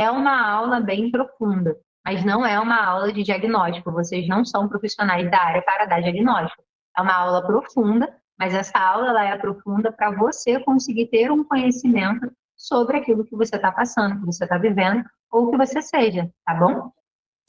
É uma aula bem profunda, mas não é uma aula de diagnóstico. Vocês não são profissionais da área para dar diagnóstico. É uma aula profunda, mas essa aula ela é profunda para você conseguir ter um conhecimento sobre aquilo que você está passando, que você está vivendo, ou que você seja, tá bom?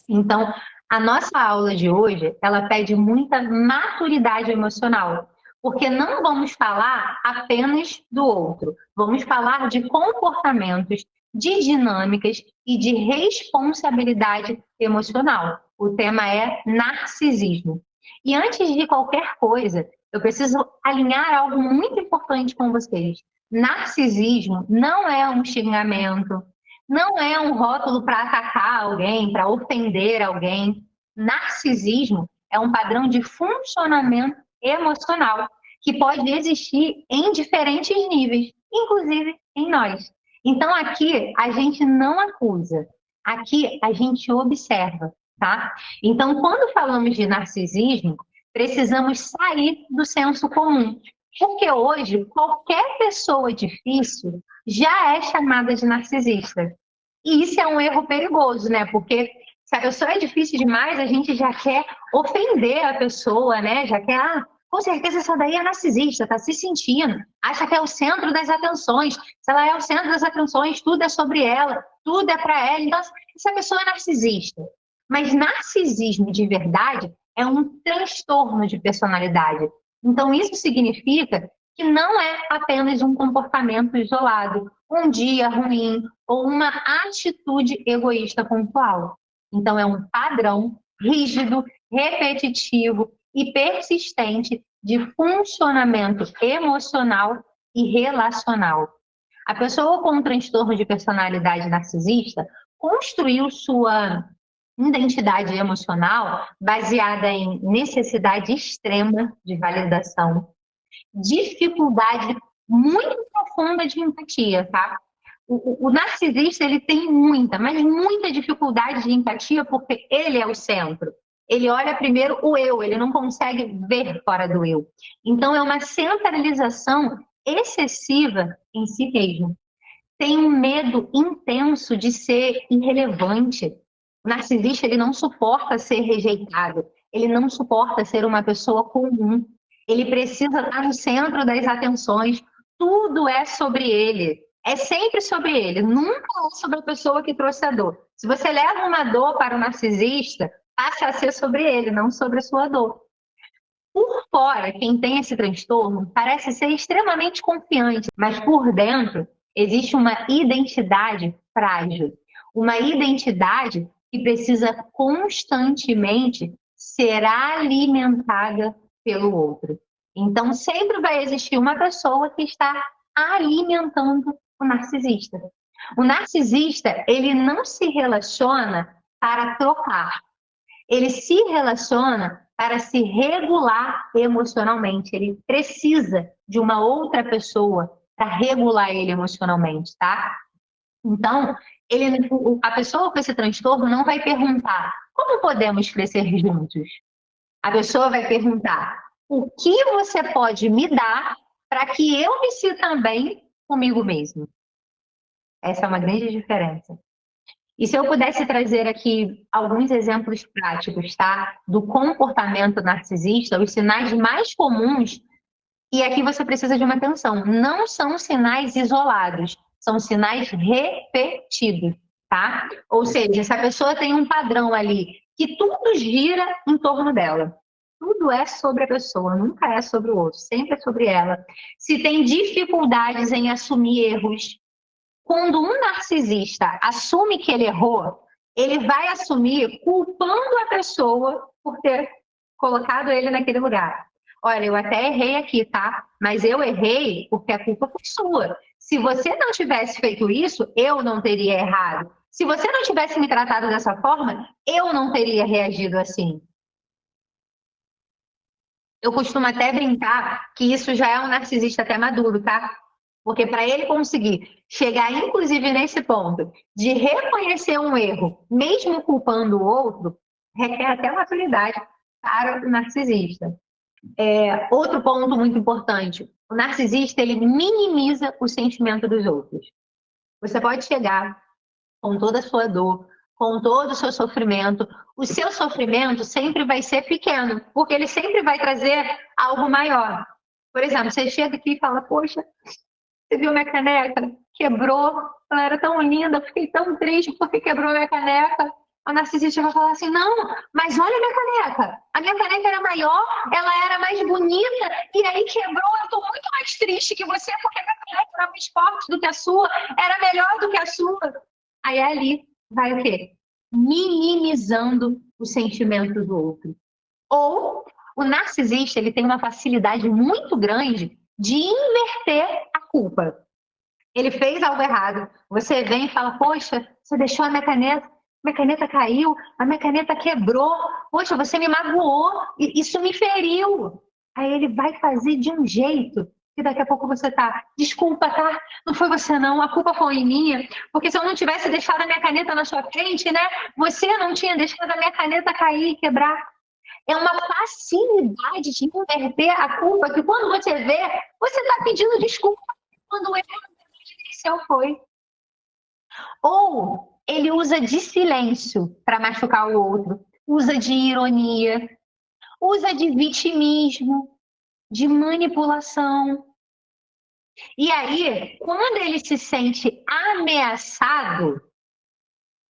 Então, a nossa aula de hoje, ela pede muita maturidade emocional, porque não vamos falar apenas do outro, vamos falar de comportamentos, de dinâmicas e de responsabilidade emocional. O tema é narcisismo. E antes de qualquer coisa, eu preciso alinhar algo muito importante com vocês. Narcisismo não é um xingamento, não é um rótulo para atacar alguém, para ofender alguém. Narcisismo é um padrão de funcionamento emocional que pode existir em diferentes níveis, inclusive em nós. Então aqui a gente não acusa, aqui a gente observa, tá? Então quando falamos de narcisismo, precisamos sair do senso comum, porque hoje qualquer pessoa difícil já é chamada de narcisista. E isso é um erro perigoso, né? Porque se a pessoa é difícil demais, a gente já quer ofender a pessoa, né? Já quer, com certeza essa daí é narcisista, tá se sentindo, acha que é o centro das atenções. Se ela é o centro das atenções, tudo é sobre ela, tudo é para ela. Então, essa pessoa é narcisista. Mas narcisismo de verdade é um transtorno de personalidade. Então, isso significa que não é apenas um comportamento isolado, um dia ruim, ou uma atitude egoísta pontual. Então, é um padrão rígido, repetitivo e persistente de funcionamento emocional e relacional. A pessoa com um transtorno de personalidade narcisista construiu sua identidade emocional baseada em necessidade extrema de validação, dificuldade muito profunda de empatia, tá? O narcisista, ele tem muita, mas muita dificuldade de empatia porque ele é o centro. Ele olha primeiro o eu, ele não consegue ver fora do eu. Então, é uma centralização excessiva em si mesmo. Tem um medo intenso de ser irrelevante. O narcisista, ele não suporta ser rejeitado. Ele não suporta ser uma pessoa comum. Ele precisa estar no centro das atenções. Tudo é sobre ele. É sempre sobre ele. Nunca é sobre a pessoa que trouxe a dor. Se você leva uma dor para o narcisista, passa a ser sobre ele, não sobre a sua dor. Por fora, quem tem esse transtorno parece ser extremamente confiante, mas por dentro existe uma identidade frágil, uma identidade que precisa constantemente ser alimentada pelo outro. Então, sempre vai existir uma pessoa que está alimentando o narcisista. O narcisista, ele não se relaciona para trocar, ele se relaciona para se regular emocionalmente. Ele precisa de uma outra pessoa para regular ele emocionalmente, tá? Então, a pessoa com esse transtorno não vai perguntar como podemos crescer juntos. A pessoa vai perguntar o que você pode me dar para que eu me sinta bem comigo mesmo. Essa é uma grande diferença. E se eu pudesse trazer aqui alguns exemplos práticos, tá? Do comportamento narcisista, os sinais mais comuns, e aqui você precisa de uma atenção, não são sinais isolados, são sinais repetidos, tá? Ou seja, se a pessoa tem um padrão ali, que tudo gira em torno dela. Tudo é sobre a pessoa, nunca é sobre o outro, sempre é sobre ela. Se tem dificuldades em assumir erros, quando um narcisista assume que ele errou, ele vai assumir culpando a pessoa por ter colocado ele naquele lugar. Olha, eu até errei aqui, tá? Mas eu errei porque a culpa foi sua. Se você não tivesse feito isso, eu não teria errado. Se você não tivesse me tratado dessa forma, eu não teria reagido assim. Eu costumo até brincar que isso já é um narcisista até maduro, tá? Porque para ele conseguir chegar, inclusive, nesse ponto de reconhecer um erro, mesmo culpando o outro, requer até maturidade para o narcisista. Outro ponto muito importante: o narcisista ele minimiza o sentimento dos outros. Você pode chegar com toda a sua dor, com todo o seu sofrimento sempre vai ser pequeno, porque ele sempre vai trazer algo maior. Por exemplo, você chega aqui e fala, poxa, você viu minha caneca? Quebrou, ela era tão linda, eu fiquei tão triste porque quebrou minha caneca. A narcisista vai falar assim, não, mas olha a minha caneca. A minha caneca era maior, ela era mais bonita, e aí quebrou, eu tô muito mais triste que você, porque a minha caneca era mais forte do que a sua, era melhor do que a sua. Aí ali vai o quê? Minimizando o sentimento do outro. Ou o narcisista, ele tem uma facilidade muito grande de inverter a culpa. Ele fez algo errado. Você vem e fala, poxa, você deixou a minha caneta caiu, a minha caneta quebrou, poxa, você me magoou, isso me feriu. Aí ele vai fazer de um jeito que daqui a pouco você tá, desculpa, tá? Não foi você não, a culpa foi minha, porque se eu não tivesse deixado a minha caneta na sua frente, né? Você não tinha deixado a minha caneta cair e quebrar. É uma facilidade de inverter a culpa que quando você vê, você está pedindo desculpa quando o erro inicial foi. Ou ele usa de silêncio para machucar o outro, usa de ironia, usa de vitimismo, de manipulação. E aí, quando ele se sente ameaçado,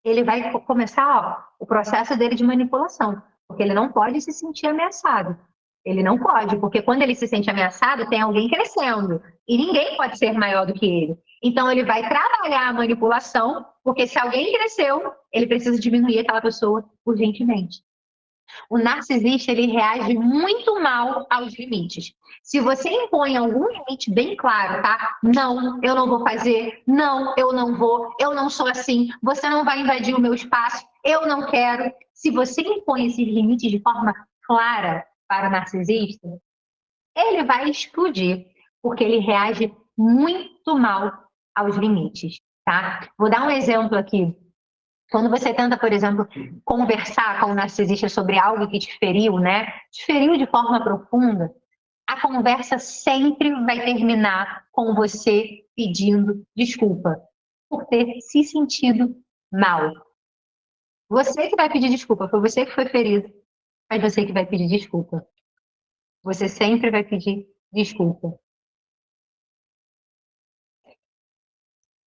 ele vai começar o processo dele de manipulação, porque ele não pode se sentir ameaçado. Ele não pode, porque quando ele se sente ameaçado, tem alguém crescendo. E ninguém pode ser maior do que ele. Então, ele vai trabalhar a manipulação, porque se alguém cresceu, ele precisa diminuir aquela pessoa urgentemente. O narcisista, ele reage muito mal aos limites. Se você impõe algum limite bem claro, tá? Não, eu não vou fazer. Não, eu não vou. Eu não sou assim. Você não vai invadir o meu espaço. Eu não quero. Se você impõe esses limites de forma clara para o narcisista, ele vai explodir, porque ele reage muito mal aos limites, tá? Vou dar um exemplo aqui. Quando você tenta, por exemplo, conversar com o narcisista sobre algo que te feriu, né? Te feriu de forma profunda, a conversa sempre vai terminar com você pedindo desculpa por ter se sentido mal. Você que vai pedir desculpa, foi você que foi ferido, mas você que vai pedir desculpa. Você sempre vai pedir desculpa.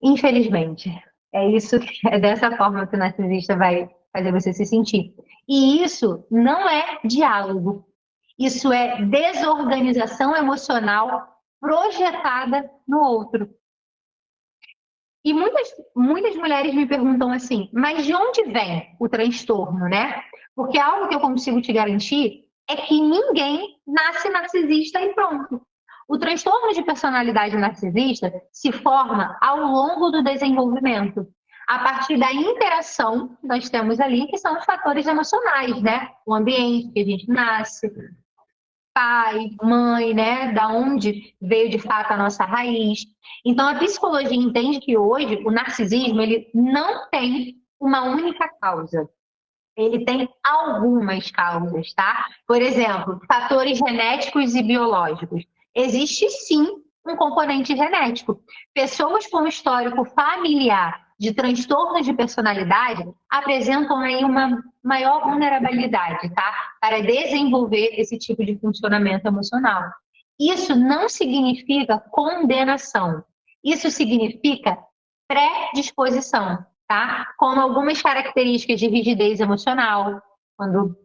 Infelizmente, é dessa forma que o narcisista vai fazer você se sentir. E isso não é diálogo. Isso é desorganização emocional projetada no outro. E muitas mulheres me perguntam assim, mas de onde vem o transtorno, né? Porque algo que eu consigo te garantir é que ninguém nasce narcisista e pronto. O transtorno de personalidade narcisista se forma ao longo do desenvolvimento, a partir da interação que nós temos ali, que são os fatores emocionais, né? O ambiente que a gente nasce, pai, mãe, né? Da onde veio de fato a nossa raiz. Então a psicologia entende que hoje o narcisismo ele não tem uma única causa. Ele tem algumas causas, tá? Por exemplo, fatores genéticos e biológicos. Existe sim um componente genético. Pessoas com histórico familiar de transtornos de personalidade apresentam aí uma maior vulnerabilidade, tá? Para desenvolver esse tipo de funcionamento emocional. Isso não significa condenação. Isso significa predisposição, tá? Como algumas características de rigidez emocional, quando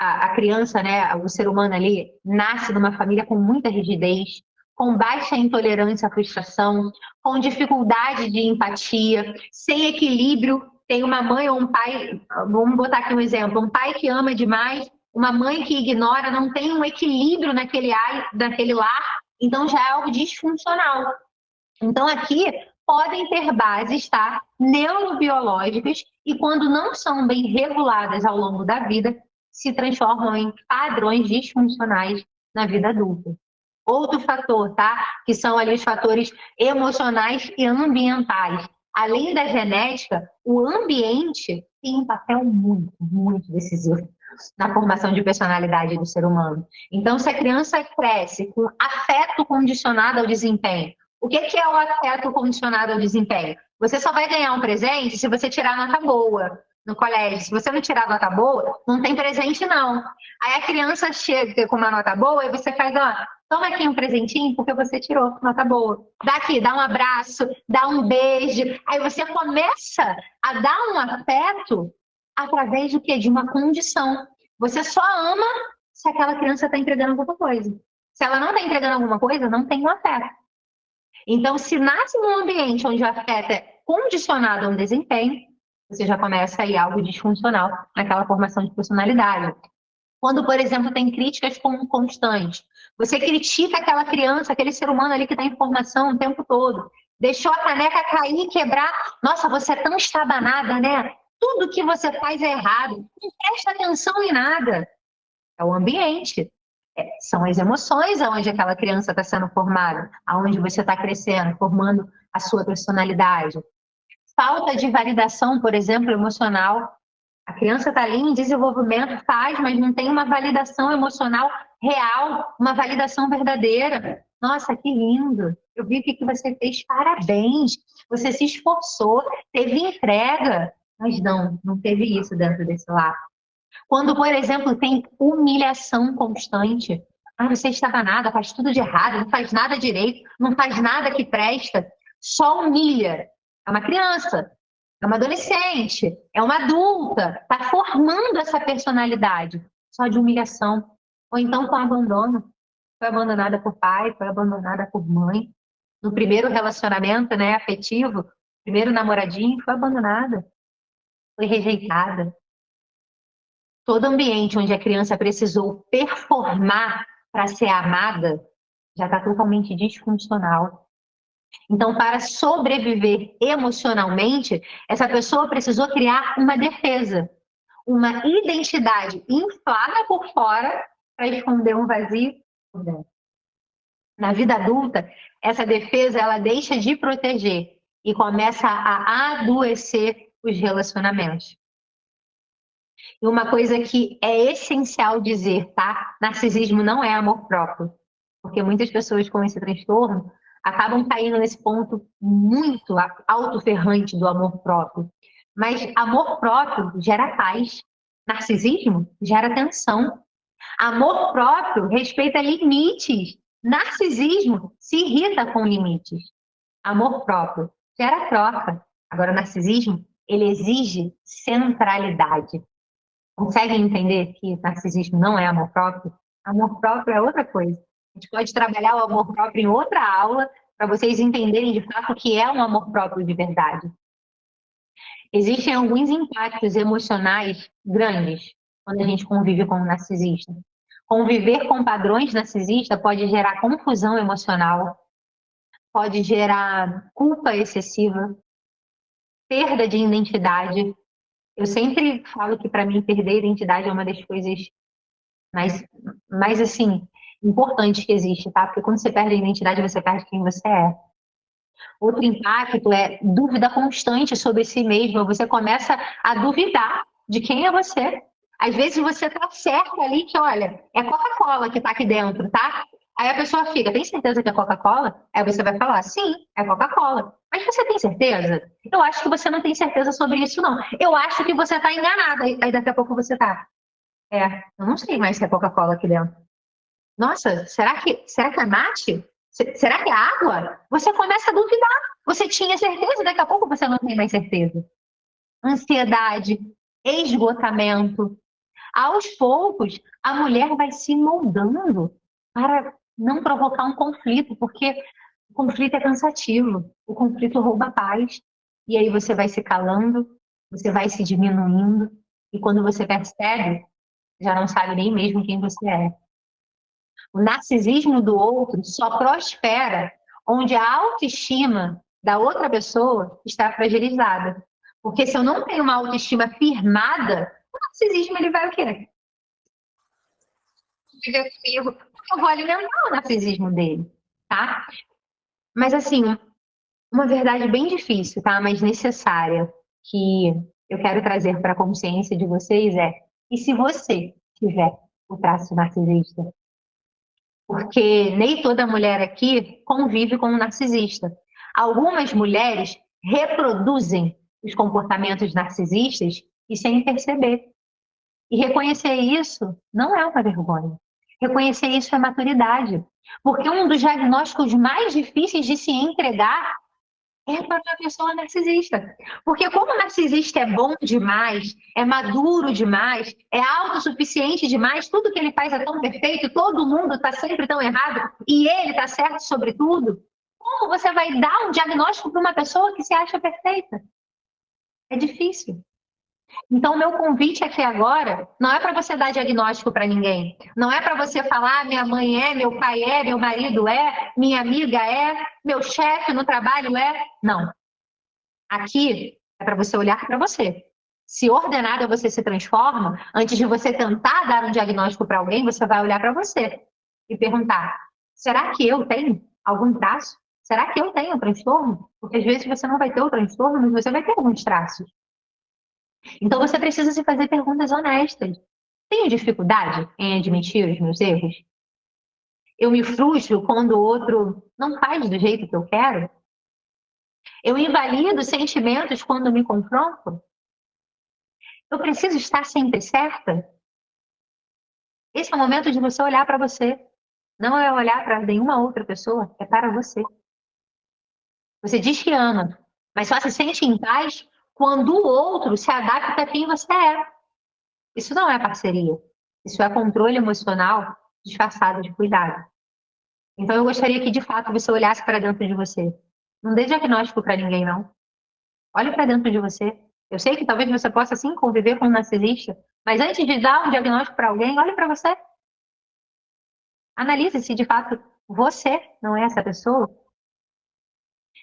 a criança, né, o ser humano ali, nasce numa família com muita rigidez, com baixa intolerância à frustração, com dificuldade de empatia, sem equilíbrio. Tem uma mãe ou um pai, vamos botar aqui um exemplo, um pai que ama demais, uma mãe que ignora, não tem um equilíbrio naquele lar, então já é algo disfuncional. Então aqui podem ter bases, tá, neurobiológicas e quando não são bem reguladas ao longo da vida, se transformam em padrões disfuncionais na vida adulta. Outro fator, tá? Que são ali os fatores emocionais e ambientais. Além da genética, o ambiente tem um papel muito, muito decisivo na formação de personalidade do ser humano. Então, se a criança cresce com afeto condicionado ao desempenho, o que é o afeto condicionado ao desempenho? Você só vai ganhar um presente se você tirar nota boa no colégio. Se você não tirar nota boa, não tem presente, não. Aí a criança chega com uma nota boa e você faz, ó, toma aqui um presentinho porque você tirou nota boa. Dá aqui, dá um abraço, dá um beijo. Aí você começa a dar um afeto através do quê? De uma condição. Você só ama se aquela criança está entregando alguma coisa. Se ela não está entregando alguma coisa, não tem um afeto. Então, se nasce num ambiente onde o afeto é condicionado a um desempenho, você já começa aí algo disfuncional naquela formação de personalidade. Quando, por exemplo, tem críticas constantes, você critica aquela criança, aquele ser humano ali que está em formação o tempo todo, deixou a caneca cair e quebrar, nossa, você é tão estabanada, né? Tudo que você faz é errado, não presta atenção em nada. É o ambiente. São as emoções aonde aquela criança está sendo formada, aonde você está crescendo, formando a sua personalidade. Falta de validação, por exemplo, emocional. A criança está ali em desenvolvimento, faz, mas não tem uma validação emocional real, uma validação verdadeira. Nossa, que lindo! Eu vi o que você fez, parabéns! Você se esforçou, teve entrega. Mas não teve isso dentro desse lar. Quando, por exemplo, tem humilhação constante. Ah, você estava nada, faz tudo de errado, não faz nada direito, não faz nada que presta, só humilha. É uma criança, é uma adolescente, é uma adulta, está formando essa personalidade só de humilhação. Ou então com abandono. Foi abandonada por pai, foi abandonada por mãe. No primeiro relacionamento, né, afetivo, primeiro namoradinho, foi abandonada, foi rejeitada. Todo ambiente onde a criança precisou performar para ser amada já está totalmente disfuncional. Então, para sobreviver emocionalmente, essa pessoa precisou criar uma defesa, uma identidade inflada por fora para esconder um vazio por dentro. Na vida adulta, essa defesa ela deixa de proteger e começa a adoecer os relacionamentos. E uma coisa que é essencial dizer, tá? Narcisismo não é amor próprio. Porque muitas pessoas com esse transtorno acabam caindo nesse ponto muito autoferrante do amor próprio. Mas amor próprio gera paz. Narcisismo gera tensão. Amor próprio respeita limites. Narcisismo se irrita com limites. Amor próprio gera troca. Agora, narcisismo, ele exige centralidade. Conseguem entender que narcisismo não é amor próprio? Amor próprio é outra coisa. A gente pode trabalhar o amor próprio em outra aula para vocês entenderem de fato o que é um amor próprio de verdade. Existem alguns impactos emocionais grandes quando a gente convive com um narcisista. Conviver com padrões narcisistas pode gerar confusão emocional, pode gerar culpa excessiva, perda de identidade. Eu sempre falo que para mim perder a identidade é uma das coisas mais assim, importantes que existe, tá? Porque quando você perde a identidade, você perde quem você é. Outro impacto é dúvida constante sobre si mesmo. Você começa a duvidar de quem é você. Às vezes você tá certo ali que, olha, é Coca-Cola que tá aqui dentro, tá? Aí a pessoa fica, tem certeza que é Coca-Cola? Aí você vai falar, sim, é Coca-Cola. Mas você tem certeza? Eu acho que você não tem certeza sobre isso, não. Eu acho que você tá enganada. Aí daqui a pouco você tá. Eu não sei mais se é Coca-Cola aqui dentro. Nossa, será que é mate? Será que é água? Você começa a duvidar. Você tinha certeza, daqui a pouco você não tem mais certeza. Ansiedade, esgotamento. Aos poucos, a mulher vai se moldando para não provocar um conflito, porque o conflito é cansativo, o conflito rouba a paz. E aí você vai se calando, você vai se diminuindo, e quando você percebe, já não sabe nem mesmo quem você é. O narcisismo do outro só prospera onde a autoestima da outra pessoa está fragilizada. Porque se eu não tenho uma autoestima firmada, o narcisismo ele vai o quê? Viver comigo, eu vou alimentar o narcisismo dele, tá? Mas assim, uma verdade bem difícil, tá? Mas necessária, que eu quero trazer para a consciência de vocês é: e se você tiver o traço narcisista? Porque nem toda mulher aqui convive com um narcisista. Algumas mulheres reproduzem os comportamentos narcisistas e sem perceber. E reconhecer isso não é uma vergonha. Reconhecer isso é maturidade. Porque um dos diagnósticos mais difíceis de se entregar é para uma pessoa narcisista. Porque como o narcisista é bom demais, é maduro demais, é autossuficiente demais, tudo que ele faz é tão perfeito, todo mundo está sempre tão errado e ele está certo sobre tudo, como você vai dar um diagnóstico para uma pessoa que se acha perfeita? É difícil. Então, o meu convite aqui agora não é para você dar diagnóstico para ninguém. Não é para você falar, minha mãe é, meu pai é, meu marido é, minha amiga é, meu chefe no trabalho é. Não. Aqui é para você olhar para você. Se ordenada você se transforma, antes de você tentar dar um diagnóstico para alguém, você vai olhar para você e perguntar: será que eu tenho algum traço? Será que eu tenho um transtorno? Porque às vezes você não vai ter o transtorno, mas você vai ter alguns traços. Então você precisa se fazer perguntas honestas. Tenho dificuldade em admitir os meus erros? Eu me frustro quando o outro não faz do jeito que eu quero? Eu invalido sentimentos quando me confronto? Eu preciso estar sempre certa? Esse é o momento de você olhar para você. Não é olhar para nenhuma outra pessoa, é para você. Você diz que ama, mas só se sente em paz quando o outro se adapta a quem você é. Isso não é parceria. Isso é controle emocional disfarçado de cuidado. Então, eu gostaria que, de fato, você olhasse para dentro de você. Não dê diagnóstico para ninguém, não. Olhe para dentro de você. Eu sei que talvez você possa, sim, conviver com um narcisista, mas antes de dar um diagnóstico para alguém, olhe para você. Analise se, de fato, você não é essa pessoa.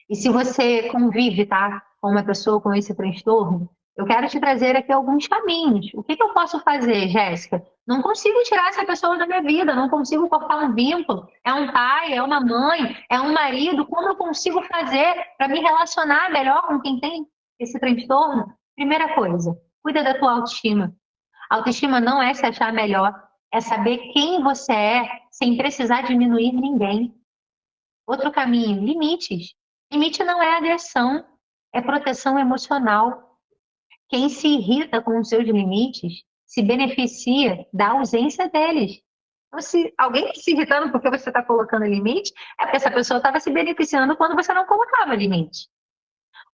E se você convive, tá, com uma pessoa com esse transtorno, eu quero te trazer aqui alguns caminhos. O que que eu posso fazer, Jéssica? Não consigo tirar essa pessoa da minha vida, não consigo cortar um vínculo. É um pai, é uma mãe, é um marido. Como eu consigo fazer para me relacionar melhor com quem tem esse transtorno? Primeira coisa, cuida da tua autoestima. Autoestima não é se achar melhor, é saber quem você é sem precisar diminuir ninguém. Outro caminho, limites. Limite não é agressão, é proteção emocional. Quem se irrita com os seus limites se beneficia da ausência deles. Então, se alguém está se irritando porque você está colocando limite, é porque essa pessoa estava se beneficiando quando você não colocava limite.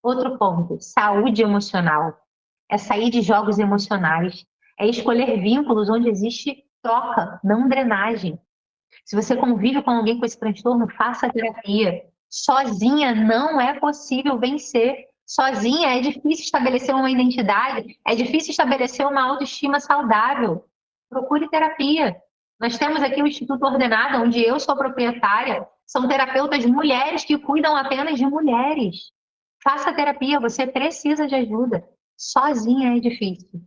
Outro ponto, saúde emocional. É sair de jogos emocionais. É escolher vínculos onde existe troca, não drenagem. Se você convive com alguém com esse transtorno, faça terapia. Sozinha não é possível vencer. Sozinha é difícil estabelecer uma identidade, é difícil estabelecer uma autoestima saudável. Procure terapia. Nós temos aqui o Instituto Ordenado, onde eu sou proprietária. São terapeutas mulheres que cuidam apenas de mulheres. Faça terapia, você precisa de ajuda. Sozinha é difícil.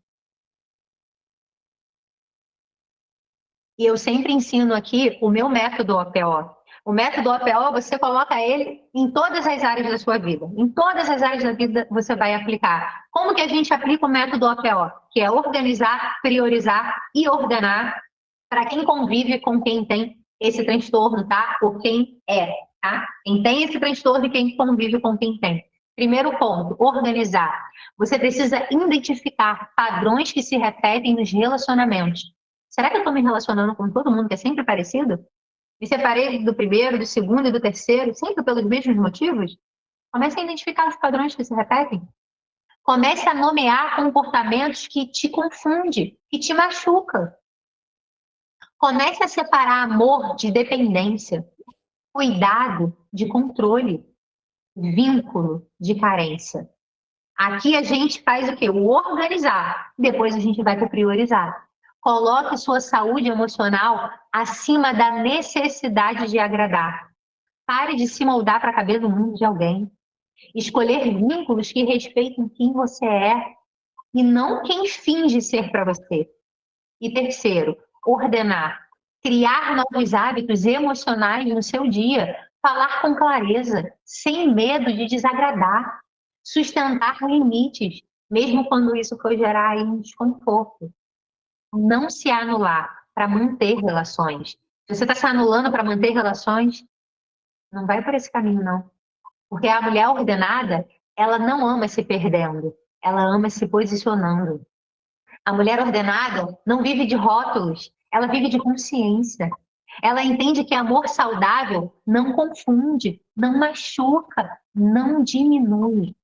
E eu sempre ensino aqui o meu método OPO. O método OPO, você coloca ele em todas as áreas da sua vida. Em todas as áreas da vida você vai aplicar. Como que a gente aplica o método OPO? Que é organizar, priorizar e ordenar para quem convive com quem tem esse transtorno, tá? Por quem é, tá? Quem tem esse transtorno e quem convive com quem tem. Primeiro ponto, organizar. Você precisa identificar padrões que se repetem nos relacionamentos. Será que eu estou me relacionando com todo mundo que é sempre parecido? Me separei do primeiro, do segundo e do terceiro, sempre pelos mesmos motivos? Comece a identificar os padrões que se repetem. Comece a nomear comportamentos que te confundem, que te machucam. Comece a separar amor de dependência, cuidado de controle, vínculo de carência. Aqui a gente faz o quê? O organizar. Depois a gente vai para o priorizar. Coloque sua saúde emocional acima da necessidade de agradar. Pare de se moldar para caber no mundo de alguém. Escolher vínculos que respeitem quem você é e não quem finge ser para você. E terceiro, ordenar. Criar novos hábitos emocionais no seu dia. Falar com clareza, sem medo de desagradar. Sustentar limites, mesmo quando isso for gerar aí um desconforto. Não se anular para manter relações. Se você está se anulando para manter relações, não vai por esse caminho, não. Porque a mulher ordenada, ela não ama se perdendo, ela ama se posicionando. A mulher ordenada não vive de rótulos, ela vive de consciência. Ela entende que amor saudável não confunde, não machuca, não diminui.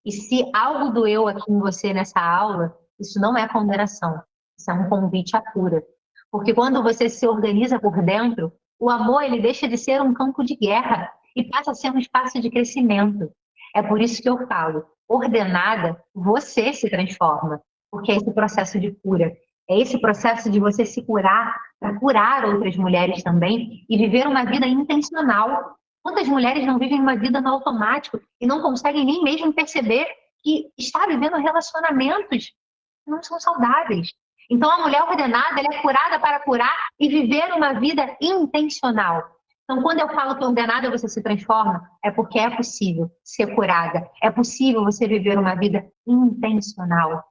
E se algo doeu aqui em você nessa aula, isso não é condenação, isso é um convite à cura. Porque quando você se organiza por dentro, o amor ele deixa de ser um campo de guerra e passa a ser um espaço de crescimento. É por isso que eu falo, ordenada, você se transforma, porque é esse processo de cura. É esse processo de você se curar para curar outras mulheres também e viver uma vida intencional. Quantas mulheres não vivem uma vida no automático e não conseguem nem mesmo perceber que está vivendo relacionamentos que não são saudáveis? Então, a mulher ordenada, ela é curada para curar e viver uma vida intencional. Então, quando eu falo que ordenada você se transforma, é porque é possível ser curada, é possível você viver uma vida intencional.